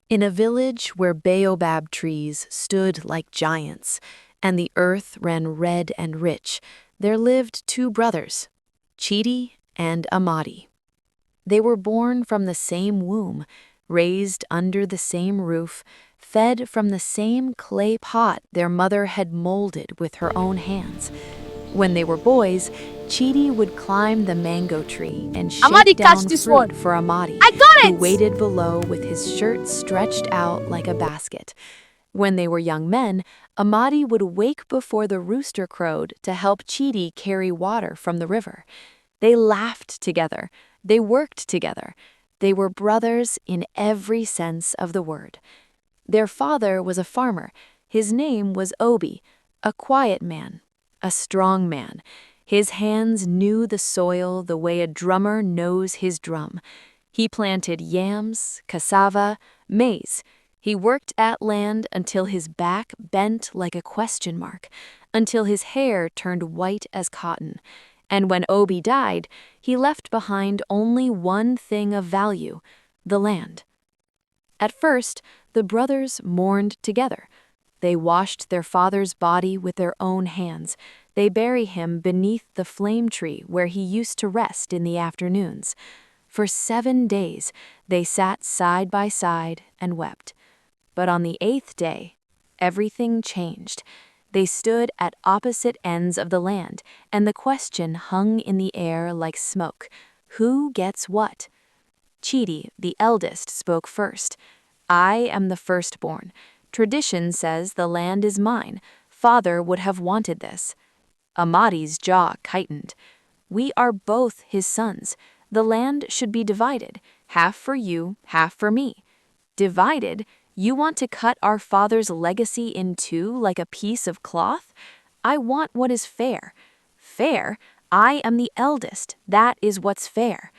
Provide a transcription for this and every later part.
In a village where baobab trees stood like giants and the earth ran red and rich, there lived two brothers, Chidi and Amadi. They were born from the same womb, raised under the same roof, fed from the same clay pot their mother had molded with her own hands. When they were boys, Chidi would climb the mango tree and Amadi, shake catch down this fruit one. for Amadi, I got who it! waited below with his shirt stretched out like a basket. When they were young men, Amadi would wake before the rooster crowed to help Chidi carry water from the river. They laughed together. They worked together. They were brothers in every sense of the word. Their father was a farmer. His name was Obi, a quiet man, a strong man. His hands knew the soil the way a drummer knows his drum. He planted yams, cassava, maize. He worked at land until his back bent like a question mark, until his hair turned white as cotton. And when Obi died, he left behind only one thing of value: the land. At first, the brothers mourned together. They washed their father's body with their own hands. They bury him beneath the flame tree where he used to rest in the afternoons. For 7 days, they sat side by side and wept. But on the 8th day, everything changed. They stood at opposite ends of the land, and the question hung in the air like smoke: who gets what? Chidi, the eldest, spoke first. I am the firstborn. Tradition says the land is mine. Father would have wanted this. Amadi's jaw tightened. We are both his sons. The land should be divided, half for you, half for me. Divided? You want to cut our father's legacy in two like a piece of cloth? I want what is fair. Fair? I am the eldest. That is what's fair.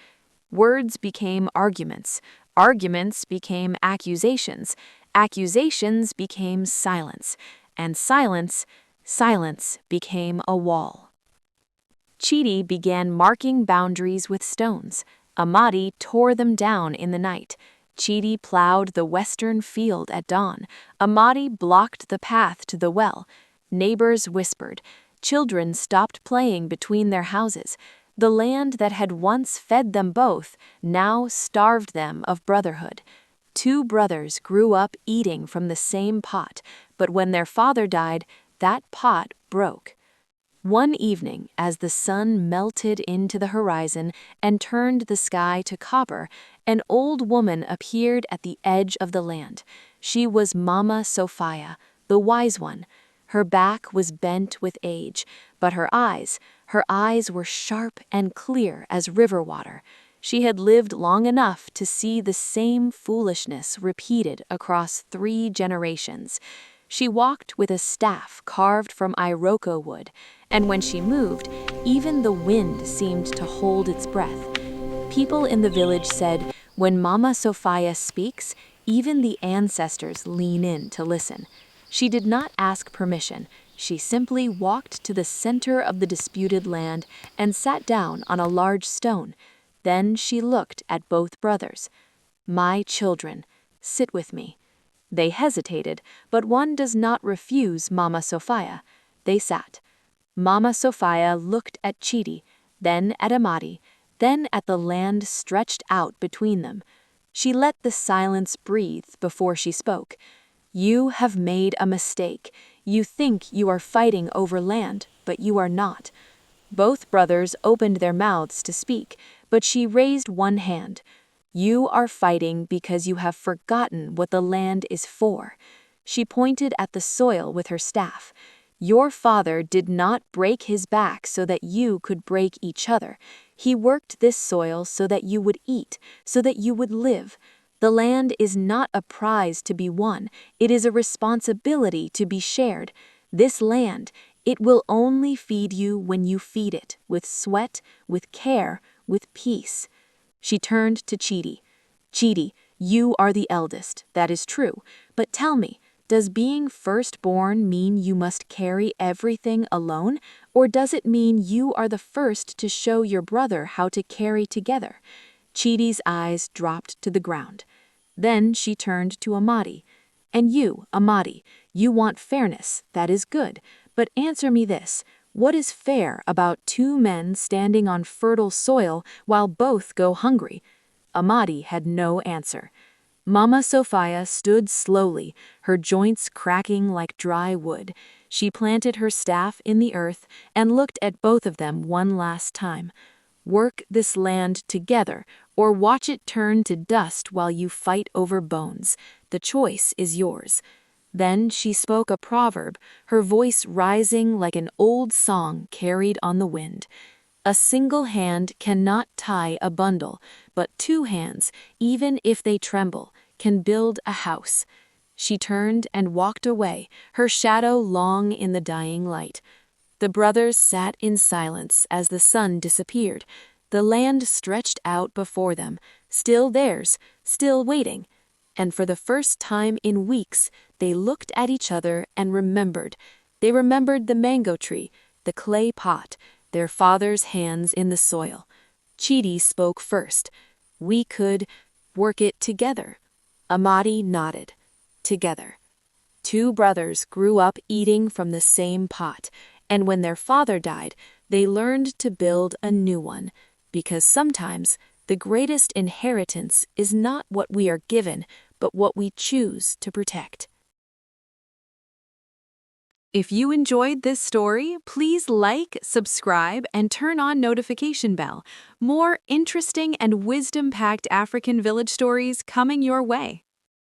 Words became arguments. Arguments became accusations. Accusations became silence. And silence became a wall. Chidi began marking boundaries with stones. Amadi tore them down in the night. Chidi plowed the western field at dawn. Amadi blocked the path to the well. Neighbors whispered. Children stopped playing between their houses. The land that had once fed them both now starved them of brotherhood. Two brothers grew up eating from the same pot, but when their father died, that pot broke. One evening, as the sun melted into the horizon and turned the sky to copper, an old woman appeared at the edge of the land. She was Mama Sofaya, the wise one. Her back was bent with age, but her eyes were sharp and clear as river water. She had lived long enough to see the same foolishness repeated across 3 generations. She walked with a staff carved from iroko wood, and when she moved, even the wind seemed to hold its breath. People in the village said, when Mama Sofaya speaks, even the ancestors lean in to listen. She did not ask permission. She simply walked to the center of the disputed land and sat down on a large stone. Then she looked at both brothers. My children, sit with me. They hesitated, but one does not refuse Mama Sofaya. They sat. Mama Sofaya looked at Chidi, then at Amadi, then at the land stretched out between them. She let the silence breathe before she spoke. You have made a mistake. You think you are fighting over land, but you are not. Both brothers opened their mouths to speak, but she raised one hand. You are fighting because you have forgotten what the land is for. She pointed at the soil with her staff. Your father did not break his back so that you could break each other. He worked this soil so that you would eat, so that you would live. The land is not a prize to be won. It is a responsibility to be shared. This land, it will only feed you when you feed it, with sweat, with care, with peace. She turned to Chidi. Chidi, you are the eldest, that is true. But tell me, does being firstborn mean you must carry everything alone? Or does it mean you are the first to show your brother how to carry together? Chidi's eyes dropped to the ground. Then she turned to Amadi. And you, Amadi, you want fairness, that is good. But answer me this, what is fair about two men standing on fertile soil while both go hungry? Amadi had no answer. Mama Sofaya stood slowly, her joints cracking like dry wood. She planted her staff in the earth and looked at both of them one last time. Work this land together, or watch it turn to dust while you fight over bones. The choice is yours. Then she spoke a proverb, her voice rising like an old song carried on the wind. A single hand cannot tie a bundle, but two hands, even if they tremble, can build a house. She turned and walked away, her shadow long in the dying light. The brothers sat in silence as the sun disappeared. The land stretched out before them, still theirs, still waiting. And for the first time in weeks, they looked at each other and remembered. They remembered the mango tree, the clay pot, their father's hands in the soil. Chidi spoke first. We could work it together. Amadi nodded. Together. Two brothers grew up eating from the same pot, and when their father died, they learned to build a new one, because sometimes the greatest inheritance is not what we are given, but what we choose to protect. If you enjoyed this story, please like, subscribe, and turn on notification bell. More interesting and wisdom-packed African village stories coming your way.